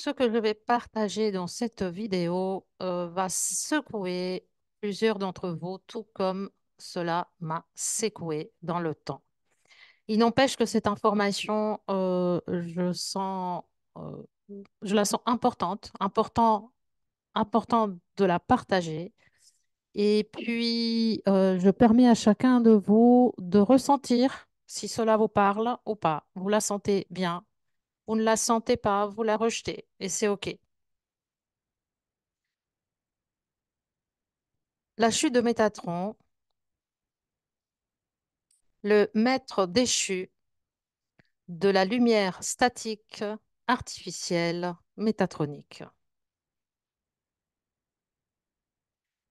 Ce que je vais partager dans cette vidéo va secouer plusieurs d'entre vous, tout comme cela m'a secoué dans le temps. Il n'empêche que cette information, euh, je la sens important de la partager. Et puis, je permets à chacun de vous de ressentir si cela vous parle ou pas. Vous la sentez bien, vous ne la sentez pas, vous la rejetez, et c'est OK. La chute de Métatron, le maître déchu de la lumière statique artificielle métatronique.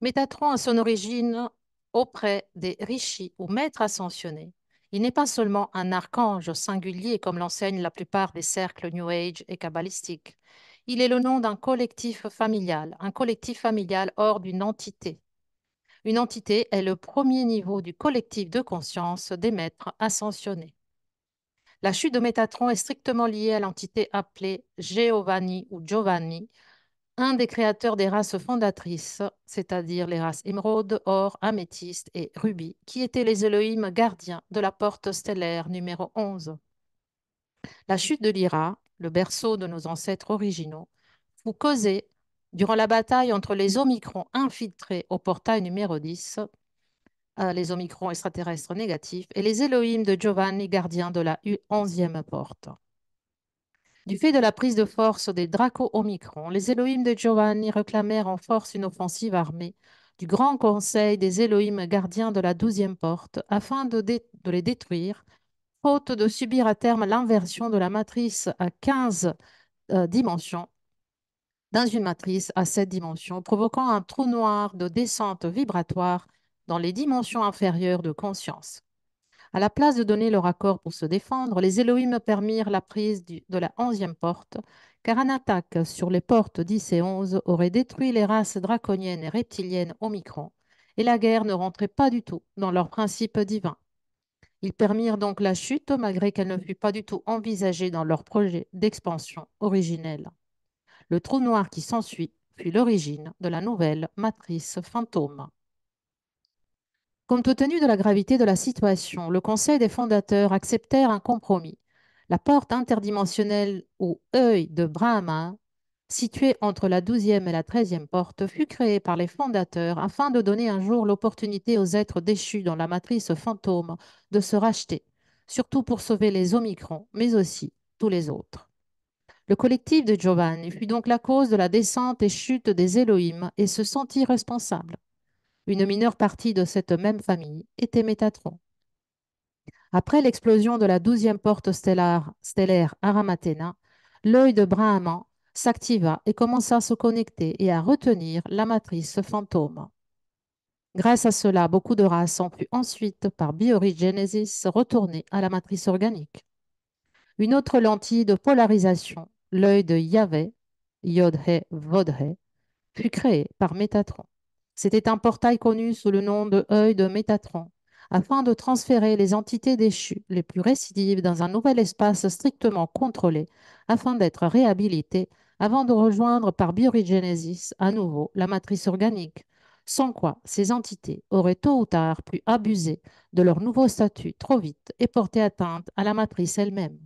Métatron a son origine auprès des rishis ou maîtres ascensionnés. Il n'est pas seulement un archange singulier comme l'enseignent la plupart des cercles New Age et kabbalistiques. Il est le nom d'un collectif familial, un collectif familial hors d'une entité. Une entité est le premier niveau du collectif de conscience des maîtres ascensionnés. La chute de Métatron est strictement liée à l'entité appelée Giovanni ou Giovanni, un des créateurs des races fondatrices, c'est-à-dire les races émeraude, or, améthyste et rubis, qui étaient les Elohim gardiens de la porte stellaire numéro 11. La chute de Lyra, le berceau de nos ancêtres originaux, fut causée durant la bataille entre les Omicrons infiltrés au portail numéro 10, les Omicrons extraterrestres négatifs, et les Elohim de Giovanni, gardiens de la 11e porte. Du fait de la prise de force des Draco-Omicron, les Elohim de Giovanni réclamèrent en force une offensive armée du Grand Conseil des Elohim gardiens de la 12e porte afin de les détruire, faute de subir à terme l'inversion de la matrice à 15 dimensions dans une matrice à 7 dimensions, provoquant un trou noir de descente vibratoire dans les dimensions inférieures de conscience. À la place de donner leur accord pour se défendre, les Elohim permirent la prise de la 11e porte, car une attaque sur les portes 10 et 11 aurait détruit les races draconiennes et reptiliennes Omicron, et la guerre ne rentrait pas du tout dans leurs principes divins. Ils permirent donc la chute, malgré qu'elle ne fût pas du tout envisagée dans leur projet d'expansion originel. Le trou noir qui s'ensuit fut l'origine de la nouvelle matrice fantôme. Compte tenu de la gravité de la situation, le Conseil des fondateurs acceptèrent un compromis. La porte interdimensionnelle ou œil de Brahma, située entre la 12e et la 13e porte, fut créée par les fondateurs afin de donner un jour l'opportunité aux êtres déchus dans la matrice fantôme de se racheter, surtout pour sauver les Omicrons, mais aussi tous les autres. Le collectif de Giovanni fut donc la cause de la descente et chute des Elohim et se sentit responsable. Une mineure partie de cette même famille était Métatron. Après l'explosion de la 12e porte stellaire Aramatena, l'œil de Brahman s'activa et commença à se connecter et à retenir la matrice fantôme. Grâce à cela, beaucoup de races ont pu ensuite, par biorigénésis, retourner à la matrice organique. Une autre lentille de polarisation, l'œil de Yahvé, Yod-He, Vod-He, fut créé par Métatron. C'était un portail connu sous le nom de œil de Métatron, afin de transférer les entités déchues les plus récidives dans un nouvel espace strictement contrôlé, afin d'être réhabilitées avant de rejoindre par biorigénésis à nouveau la matrice organique, sans quoi ces entités auraient tôt ou tard pu abuser de leur nouveau statut trop vite et porter atteinte à la matrice elle-même.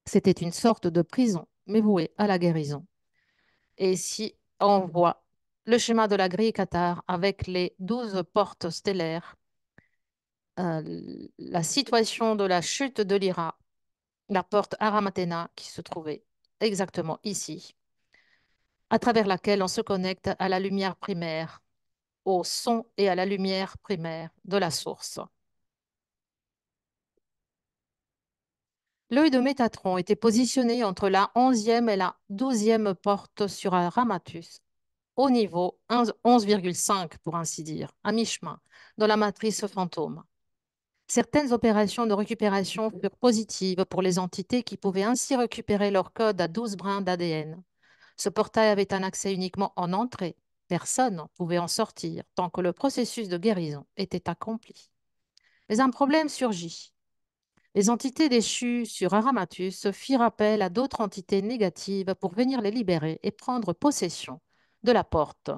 C'était une sorte de prison, mais vouée à la guérison. Et si on voit le schéma de la grille Qatar avec les 12 portes stellaires, la situation de la chute de l'Ira, la porte Aramatena qui se trouvait exactement ici, à travers laquelle on se connecte à la lumière primaire, au son et à la lumière primaire de la source. L'œil de Métatron était positionné entre la 11e et la 12e porte sur Ramatus, au niveau 11,5 pour ainsi dire, à mi-chemin, dans la matrice fantôme. Certaines opérations de récupération furent positives pour les entités qui pouvaient ainsi récupérer leur code à 12 brins d'ADN. Ce portail avait un accès uniquement en entrée. Personne ne pouvait en sortir tant que le processus de guérison était accompli. Mais un problème surgit. Les entités déchues sur Aramatus firent appel à d'autres entités négatives pour venir les libérer et prendre possession de la porte.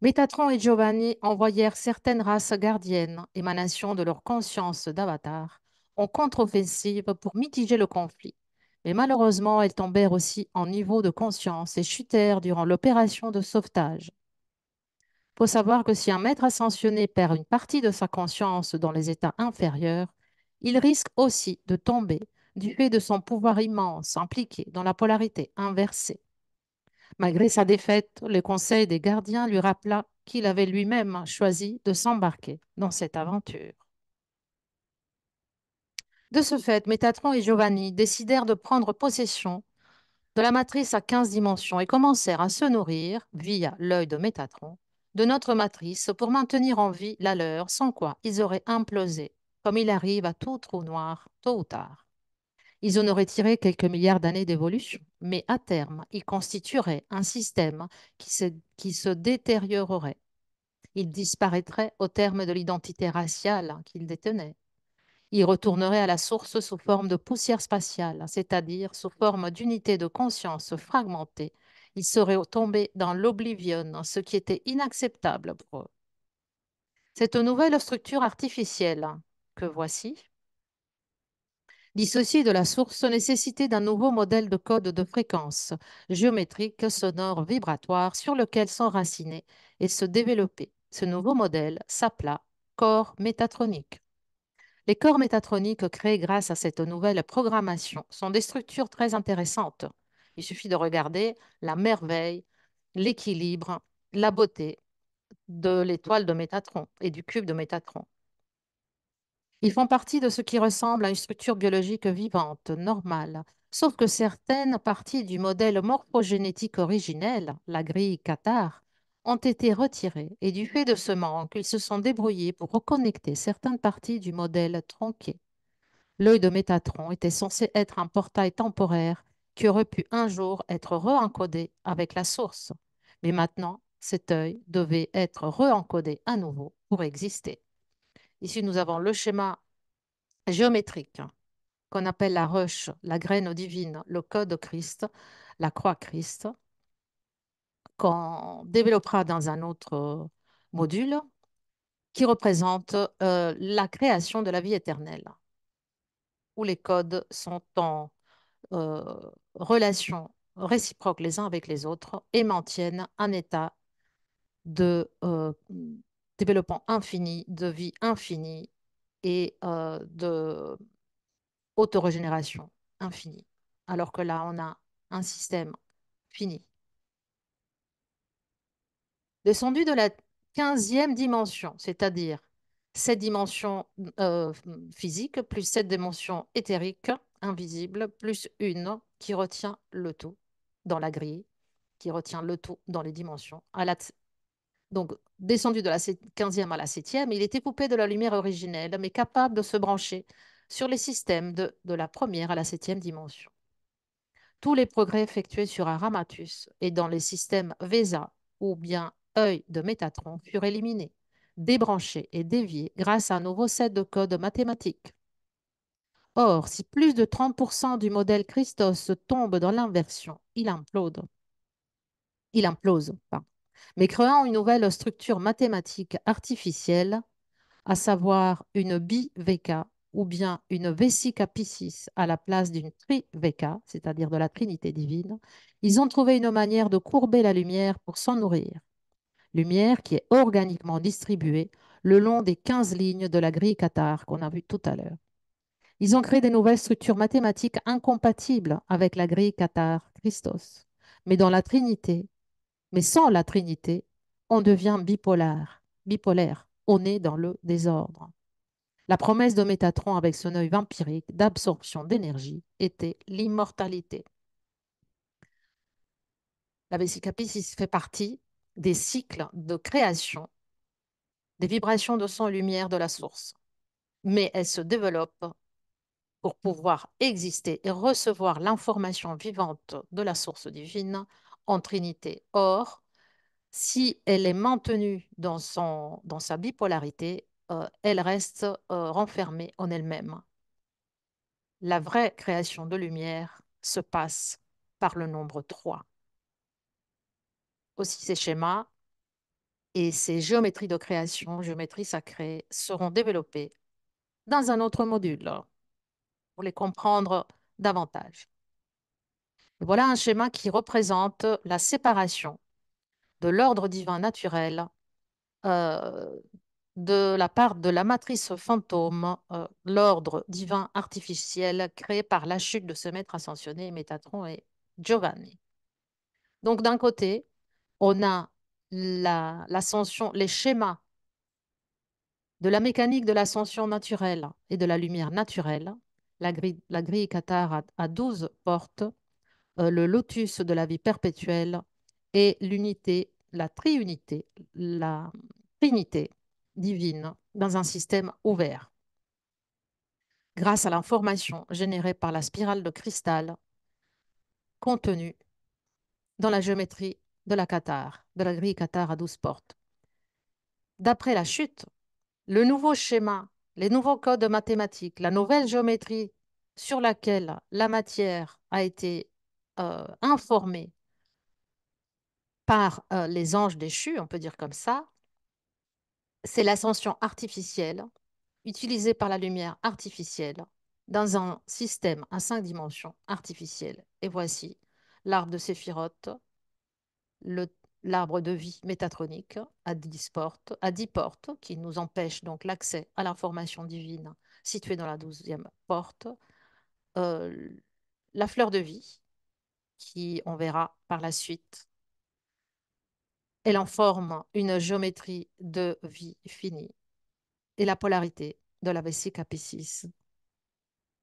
Métatron et Giovanni envoyèrent certaines races gardiennes, émanations de leur conscience d'avatar, en contre-offensive pour mitiger le conflit. Mais malheureusement, elles tombèrent aussi en niveau de conscience et chutèrent durant l'opération de sauvetage. Il faut savoir que si un maître ascensionné perd une partie de sa conscience dans les états inférieurs, il risque aussi de tomber du fait de son pouvoir immense impliqué dans la polarité inversée. Malgré sa défaite, le conseil des gardiens lui rappela qu'il avait lui-même choisi de s'embarquer dans cette aventure. De ce fait, Métatron et Giovanni décidèrent de prendre possession de la matrice à 15 dimensions et commencèrent à se nourrir, via l'œil de Métatron, de notre matrice pour maintenir en vie la leur, sans quoi ils auraient implosé, comme il arrive à tout trou noir, tôt ou tard. Ils en auraient tiré quelques milliards d'années d'évolution, mais à terme, ils constitueraient un système qui se détériorerait. Ils disparaîtraient au terme de l'identité raciale qu'ils détenaient. Ils retourneraient à la source sous forme de poussière spatiale, c'est-à-dire sous forme d'unité de conscience fragmentée. Ils seraient tombés dans l'oblivion, ce qui était inacceptable pour eux. Cette nouvelle structure artificielle que voici, dissociée de la source, nécessitait d'un nouveau modèle de code de fréquence géométrique, sonore, vibratoire, sur lequel s'enraciner et se développer. Ce nouveau modèle s'appela corps métatronique. Les corps métatroniques créés grâce à cette nouvelle programmation sont des structures très intéressantes. Il suffit de regarder la merveille, l'équilibre, la beauté de l'étoile de Métatron et du cube de Métatron. Ils font partie de ce qui ressemble à une structure biologique vivante, normale, sauf que certaines parties du modèle morphogénétique originel, la grille Cathare, ont été retirées et du fait de ce manque, ils se sont débrouillés pour reconnecter certaines parties du modèle tronqué. L'œil de Métatron était censé être un portail temporaire qui aurait pu un jour être re-encodé avec la source. Mais maintenant, cet œil devait être re-encodé à nouveau pour exister. Ici, nous avons le schéma géométrique qu'on appelle la ruche, la graine divine, le code Christ, la croix Christ, qu'on développera dans un autre module qui représente la création de la vie éternelle, où les codes sont en euh, relation réciproque les uns avec les autres et maintiennent un état de développement infini, de vie infinie et de autorégénération infinie. Alors que là, on a un système fini. Descendu de la 15e dimension, c'est-à-dire cette dimension euh, physique, plus cette dimension éthérique, invisible, plus une qui retient le tout dans la grille, qui retient le tout dans les dimensions. Donc, descendu de la 15e à la 7e, il était coupé de la lumière originelle, mais capable de se brancher sur les systèmes de la première à la 7e dimension. Tous les progrès effectués sur Aramatus et dans les systèmes VESA ou bien œil de Métatron furent éliminés, débranchés et déviés grâce à un nouveau set de codes mathématiques. Or, si plus de 30% du modèle Christos tombe dans l'inversion, il implose, pardon, mais créant une nouvelle structure mathématique artificielle, à savoir une bi-VK ou bien une Vesica Piscis à la place d'une tri-VK, c'est-à-dire de la Trinité divine, ils ont trouvé une manière de courber la lumière pour s'en nourrir. Lumière qui est organiquement distribuée le long des 15 lignes de la grille Cathare qu'on a vue tout à l'heure. Ils ont créé des nouvelles structures mathématiques incompatibles avec la grille Cathare Christos. Mais dans la Trinité, mais sans la Trinité, on devient bipolaire. Bipolaire. On est dans le désordre. La promesse de Métatron avec son œil vampirique d'absorption d'énergie était l'immortalité. La Vesica Piscis fait partie des cycles de création des vibrations de son et lumière de la source. Mais elle se développe pour pouvoir exister et recevoir l'information vivante de la source divine en Trinité. Or, si elle est maintenue dans sa bipolarité, elle reste renfermée en elle-même. La vraie création de lumière se passe par le nombre 3. Aussi, ces schémas et ces géométries de création, géométries sacrées, seront développées dans un autre module pour les comprendre davantage. Et voilà un schéma qui représente la séparation de l'ordre divin naturel euh, de la part de la matrice fantôme, l'ordre divin artificiel créé par la chute de ce maître ascensionné, Métatron et Giovanni. Donc d'un côté, on a l'ascension, les schémas de la mécanique de l'ascension naturelle et de la lumière naturelle. La grille Qatar a 12 portes, le lotus de la vie perpétuelle et l'unité, la triunité, la trinité divine dans un système ouvert. Grâce à l'information générée par la spirale de cristal contenue dans la géométrie de la Qatar, de la grille Qatar à 12 portes. D'après la chute, le nouveau schéma, les nouveaux codes mathématiques, la nouvelle géométrie sur laquelle la matière a été informée par les anges déchus, on peut dire comme ça, c'est l'ascension artificielle utilisée par la lumière artificielle dans un système à 5 dimensions artificielles. Et voici l'arbre de Séphiroth, le- l'arbre de vie métatronique à 10 portes, qui nous empêche donc l'accès à l'information divine située dans la 12e porte, euh, la fleur de vie, qui, on verra par la suite, elle en forme une géométrie de vie finie, et la polarité de la vesica Piscis,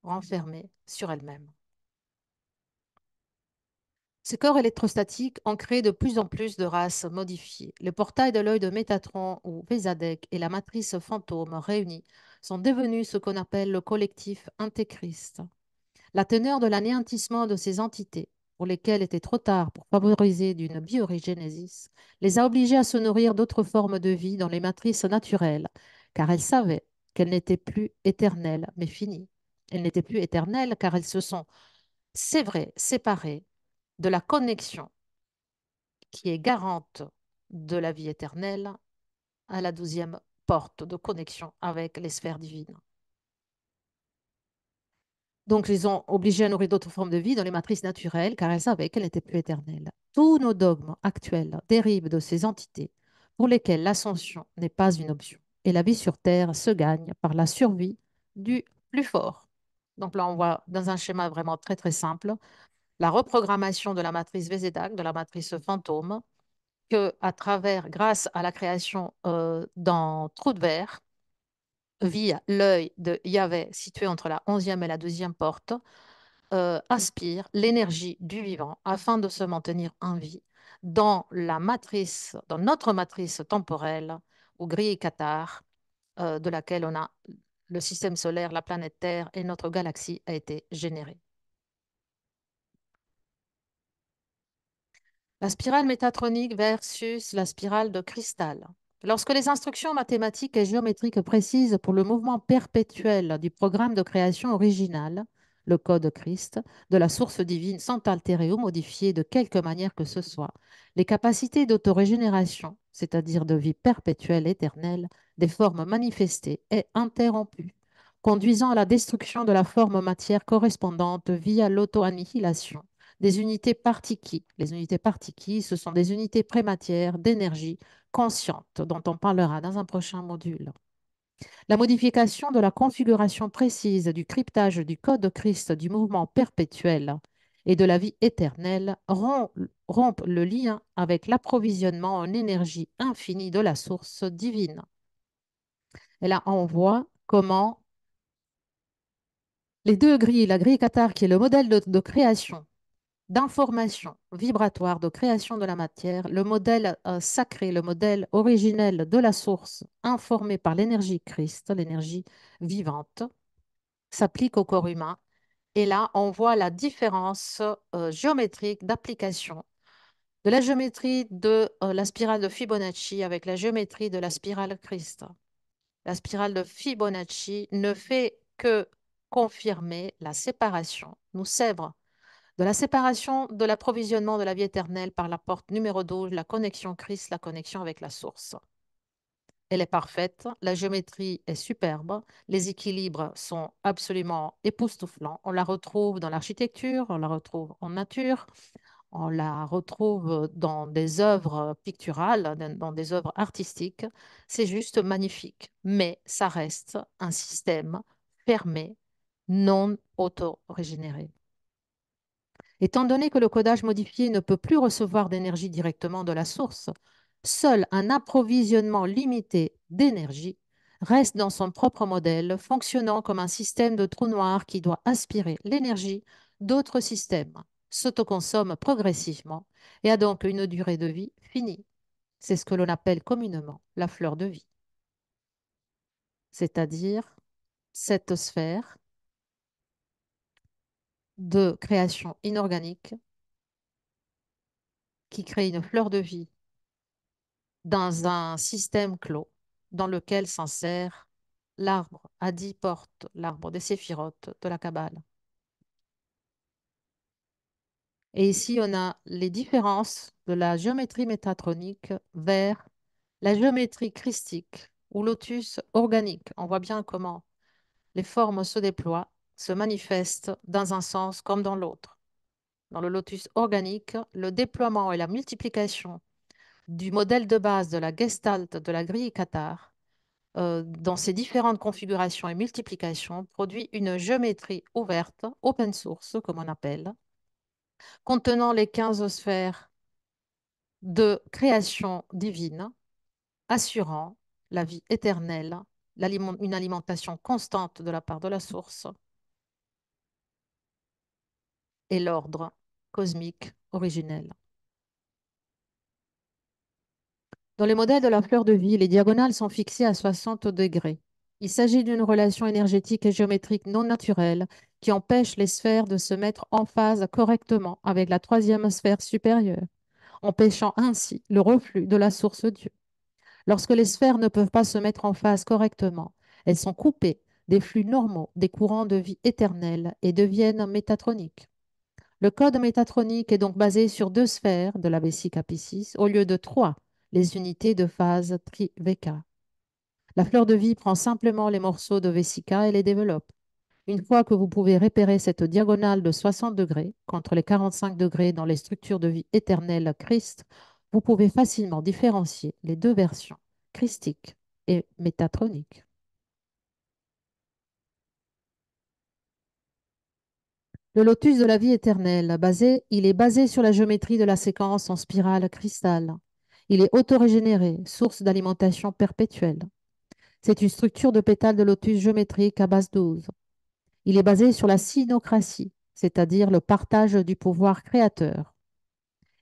renfermée sur elle-même. Ces corps électrostatiques ont créé de plus en plus de races modifiées. Le portail de l'œil de Métatron ou Vézadek et la matrice fantôme réunis sont devenus ce qu'on appelle le collectif Antéchrist. La teneur de l'anéantissement de ces entités, pour lesquelles il était trop tard pour favoriser d'une biorégénésis, les a obligées à se nourrir d'autres formes de vie dans les matrices naturelles, car elles savaient qu'elles n'étaient plus éternelles, mais finies. Elles n'étaient plus éternelles car elles se sont, c'est vrai, séparées de la connexion qui est garante de la vie éternelle à la 12e porte de connexion avec les sphères divines. Donc, ils ont obligé à nourrir d'autres formes de vie dans les matrices naturelles, car elles savaient qu'elles n'étaient plus éternelles. Tous nos dogmes actuels dérivent de ces entités pour lesquelles l'ascension n'est pas une option. Et la vie sur Terre se gagne par la survie du plus fort. Donc là, on voit dans un schéma vraiment très très simple la reprogrammation de la matrice Vézédac, de la matrice fantôme, que à travers, grâce à la création dans trou de verre, via l'œil de Yahvé situé entre la 11e et la 12e porte, aspire l'énergie du vivant afin de se maintenir en vie dans la matrice, dans notre matrice temporelle ou grille Qatar, de laquelle on a le système solaire, la planète Terre et notre galaxie a été générée. La spirale métatronique versus la spirale de cristal. Lorsque les instructions mathématiques et géométriques précises pour le mouvement perpétuel du programme de création original, le code Christ, de la source divine sont altérées ou modifiées de quelque manière que ce soit, les capacités d'autorégénération, c'est-à-dire de vie perpétuelle éternelle, des formes manifestées, est interrompue, conduisant à la destruction de la forme matière correspondante via l'auto-annihilation des unités partiquis. Les unités partiquis, ce sont des unités prématières d'énergie consciente dont on parlera dans un prochain module. La modification de la configuration précise du cryptage du code Christ du mouvement perpétuel et de la vie éternelle rompt le lien avec l'approvisionnement en énergie infinie de la source divine. Et là, on voit comment les deux grilles, la grille Qatar qui est le modèle de création d'information vibratoire de création de la matière, le modèle sacré, le modèle originel de la source informée par l'énergie Christ, l'énergie vivante, s'applique au corps humain. Et là, on voit la différence géométrique d'application de la géométrie de la spirale de Fibonacci avec la géométrie de la spirale Christ. La spirale de Fibonacci ne fait que confirmer la séparation, nous sèvre de la séparation de l'approvisionnement de la vie éternelle par la porte numéro 12, la connexion Christ, la connexion avec la source. Elle est parfaite, la géométrie est superbe, les équilibres sont absolument époustouflants. On la retrouve dans l'architecture, on la retrouve en nature, on la retrouve dans des œuvres picturales, dans des œuvres artistiques. C'est juste magnifique, mais ça reste un système fermé, non auto-régénéré. Étant donné que le codage modifié ne peut plus recevoir d'énergie directement de la source, seul un approvisionnement limité d'énergie reste dans son propre modèle, fonctionnant comme un système de trou noir qui doit aspirer l'énergie d'autres systèmes, s'autoconsomme progressivement et a donc une durée de vie finie. C'est ce que l'on appelle communément la fleur de vie, c'est-à-dire cette sphère de création inorganique qui crée une fleur de vie dans un système clos dans lequel s'insère l'arbre à 10 portes, l'arbre des séphirotes de la Kabbale. Et ici, on a les différences de la géométrie métatronique vers la géométrie christique ou lotus organique. On voit bien comment les formes se déploient, se manifestent dans un sens comme dans l'autre. Dans le lotus organique, le déploiement et la multiplication du modèle de base de la gestalt de la grille Qatar dans ses différentes configurations et multiplications, produit une géométrie ouverte, open source, comme on appelle, contenant les 15 sphères de création divine, assurant la vie éternelle, une alimentation constante de la part de la source et l'ordre cosmique originel. Dans les modèles de la fleur de vie, les diagonales sont fixées à 60 degrés. Il s'agit d'une relation énergétique et géométrique non naturelle qui empêche les sphères de se mettre en phase correctement avec la troisième sphère supérieure, empêchant ainsi le reflux de la source Dieu. Lorsque les sphères ne peuvent pas se mettre en phase correctement, elles sont coupées des flux normaux des courants de vie éternels et deviennent métatroniques. Le code métatronique est donc basé sur deux sphères de la Vesica Piscis au lieu de trois, les unités de phase Triveka. La fleur de vie prend simplement les morceaux de Vesica et les développe. Une fois que vous pouvez repérer cette diagonale de 60 degrés contre les 45 degrés dans les structures de vie éternelle Christ, vous pouvez facilement différencier les deux versions, christique et métatronique. Le lotus de la vie éternelle, il est basé sur la géométrie de la séquence en spirale cristal. Il est autorégénéré, source d'alimentation perpétuelle. C'est une structure de pétales de lotus géométrique à base 12. Il est basé sur la synocratie, c'est-à-dire le partage du pouvoir créateur,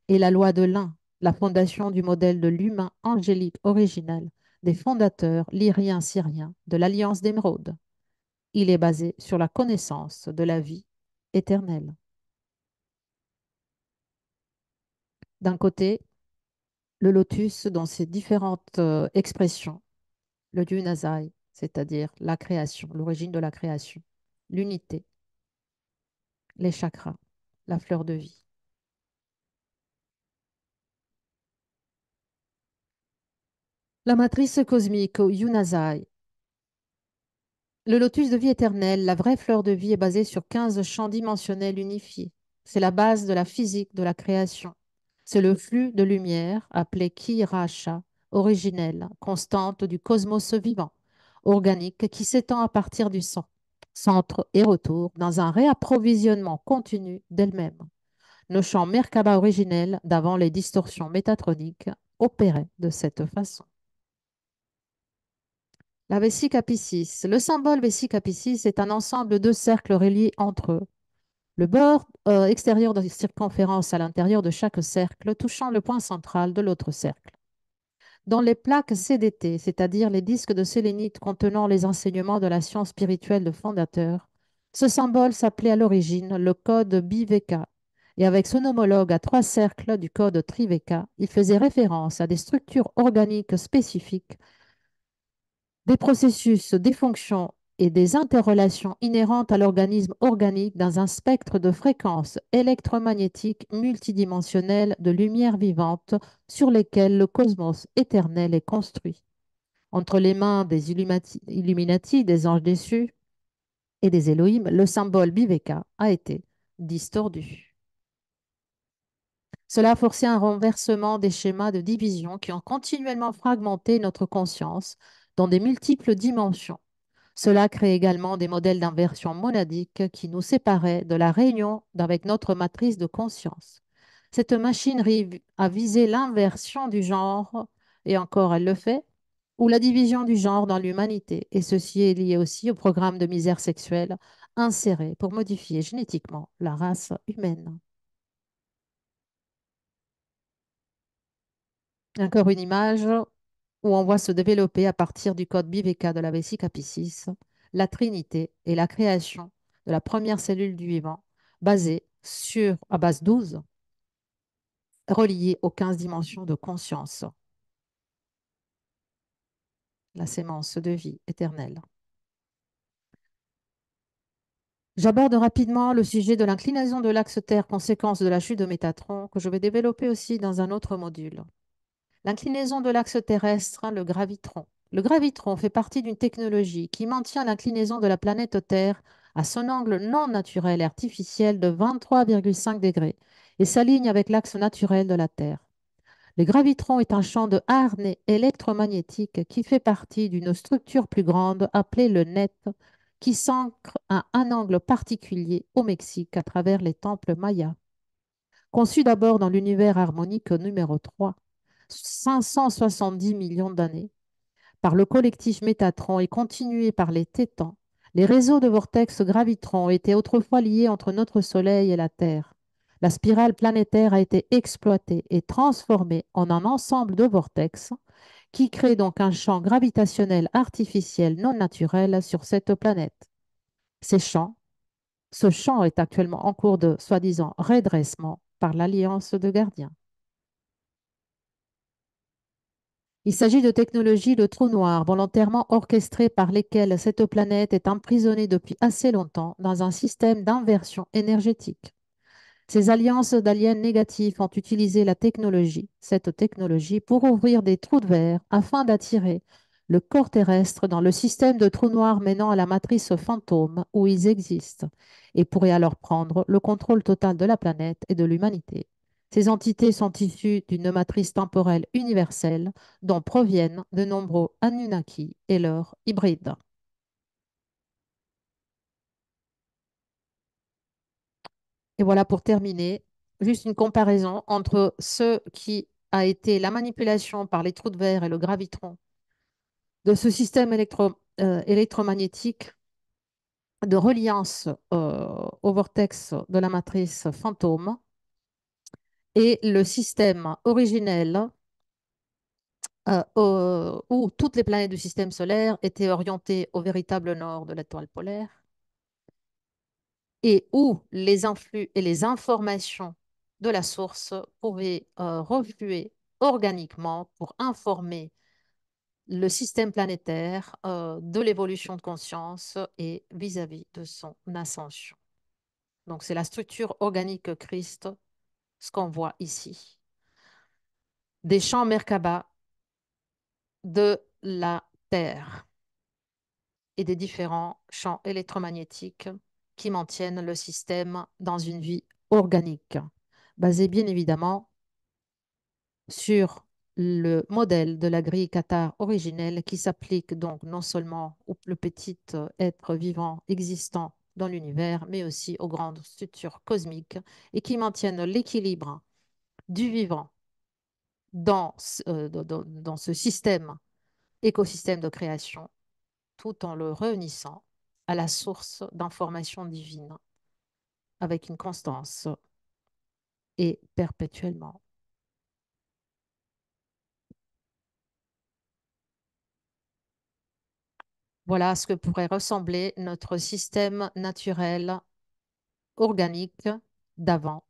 et la loi de l'un, la fondation du modèle de l'humain angélique originel des fondateurs lyriens syriens de l'Alliance d'émeraude. Il est basé sur la connaissance de la vie éternelle. D'un côté, le lotus dans ses différentes expressions, le dieu Nazai, c'est-à-dire la création, l'origine de la création, l'unité, les chakras, la fleur de vie. La matrice cosmique, ou Yunazai. Le lotus de vie éternelle, la vraie fleur de vie, est basée sur 15 champs dimensionnels unifiés. C'est la base de la physique de la création. C'est le flux de lumière, appelé Ki Racha, originel, constante du cosmos vivant, organique, qui s'étend à partir du centre et retour dans un réapprovisionnement continu d'elle-même. Nos champs Merkaba originels, d'avant les distorsions métatroniques, opéraient de cette façon. La Vesica Piscis. Le symbole Vesica Piscis est un ensemble de deux cercles reliés entre eux. Le bord extérieur de circonférence à l'intérieur de chaque cercle touchant le point central de l'autre cercle. Dans les plaques CDT, c'est-à-dire les disques de sélénite contenant les enseignements de la science spirituelle de fondateur, ce symbole s'appelait à l'origine le code Biveka, et avec son homologue à trois cercles du code Triveka, il faisait référence à des structures organiques spécifiques des processus, des fonctions et des interrelations inhérentes à l'organisme organique dans un spectre de fréquences électromagnétiques multidimensionnelles de lumière vivante sur lesquelles le cosmos éternel est construit. Entre les mains des Illuminati, des anges déçus et des Elohim, le symbole Biveka a été distordu. Cela a forcé un renversement des schémas de division qui ont continuellement fragmenté notre conscience dans des multiples dimensions. Cela crée également des modèles d'inversion monadique qui nous séparaient de la réunion avec notre matrice de conscience. Cette machinerie a visé l'inversion du genre, et encore elle le fait, ou la division du genre dans l'humanité, et ceci est lié aussi au programme de misère sexuelle inséré pour modifier génétiquement la race humaine. Encore une image où on voit se développer à partir du code BVK de la Vesica Piscis la trinité et la création de la première cellule du vivant basée à base 12, reliée aux 15 dimensions de conscience, la sémence de vie éternelle. J'aborde rapidement le sujet de l'inclinaison de l'axe Terre, conséquence de la chute de Métatron, que je vais développer aussi dans un autre module. L'inclinaison de l'axe terrestre, le gravitron. Le gravitron fait partie d'une technologie qui maintient l'inclinaison de la planète Terre à son angle non naturel et artificiel de 23,5 degrés et s'aligne avec l'axe naturel de la Terre. Le gravitron est un champ de harnais électromagnétique qui fait partie d'une structure plus grande appelée le net, qui s'ancre à un angle particulier au Mexique à travers les temples mayas. Conçu d'abord dans l'univers harmonique numéro 3, 570 millions d'années, par le collectif Métatron et continué par les Tétans, les réseaux de vortex gravitrons étaient autrefois liés entre notre Soleil et la Terre. La spirale planétaire a été exploitée et transformée en un ensemble de vortex qui crée donc un champ gravitationnel artificiel non naturel sur cette planète. Ces champs, Ce champ est actuellement en cours de soi-disant redressement par l'Alliance de gardiens. Il s'agit de technologies de trous noirs volontairement orchestrées par lesquelles cette planète est emprisonnée depuis assez longtemps dans un système d'inversion énergétique. Ces alliances d'aliens négatifs ont utilisé cette technologie, pour ouvrir des trous de verre afin d'attirer le corps terrestre dans le système de trous noirs menant à la matrice fantôme où ils existent et pourraient alors prendre le contrôle total de la planète et de l'humanité. Ces entités sont issues d'une matrice temporelle universelle dont proviennent de nombreux Anunnaki et leurs hybrides. Et voilà pour terminer, juste une comparaison entre ce qui a été la manipulation par les trous de verre et le gravitron de ce système électromagnétique de reliance au vortex de la matrice fantôme et le système originel où toutes les planètes du système solaire étaient orientées au véritable nord de l'étoile polaire et où les influx et les informations de la source pouvaient refluer organiquement pour informer le système planétaire de l'évolution de conscience et vis-à-vis de son ascension. Donc c'est la structure organique Christ, ce qu'on voit ici. Des champs Merkaba de la Terre et des différents champs électromagnétiques qui maintiennent le système dans une vie organique, basée bien évidemment sur le modèle de la grille Qatar originelle qui s'applique donc non seulement au le petit être vivant existant dans l'univers, mais aussi aux grandes structures cosmiques et qui maintiennent l'équilibre du vivant dans ce système, écosystème de création, tout en le réunissant à la source d'information divine avec une constance et perpétuellement. Voilà à ce que pourrait ressembler notre système naturel organique d'avant,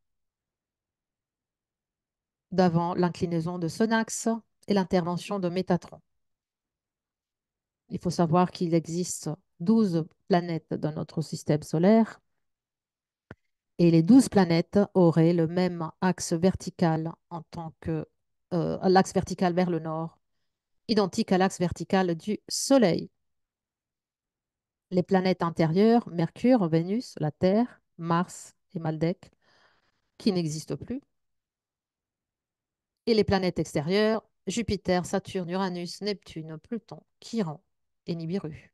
d'avant l'inclinaison de son axe et l'intervention de Métatron. Il faut savoir qu'il existe 12 planètes dans notre système solaire et les 12 planètes auraient le même axe vertical en tant que l'axe vertical vers le nord, identique à l'axe vertical du Soleil. Les planètes intérieures, Mercure, Vénus, la Terre, Mars et Maldek, qui n'existent plus, et les planètes extérieures, Jupiter, Saturne, Uranus, Neptune, Pluton, Chiron et Nibiru.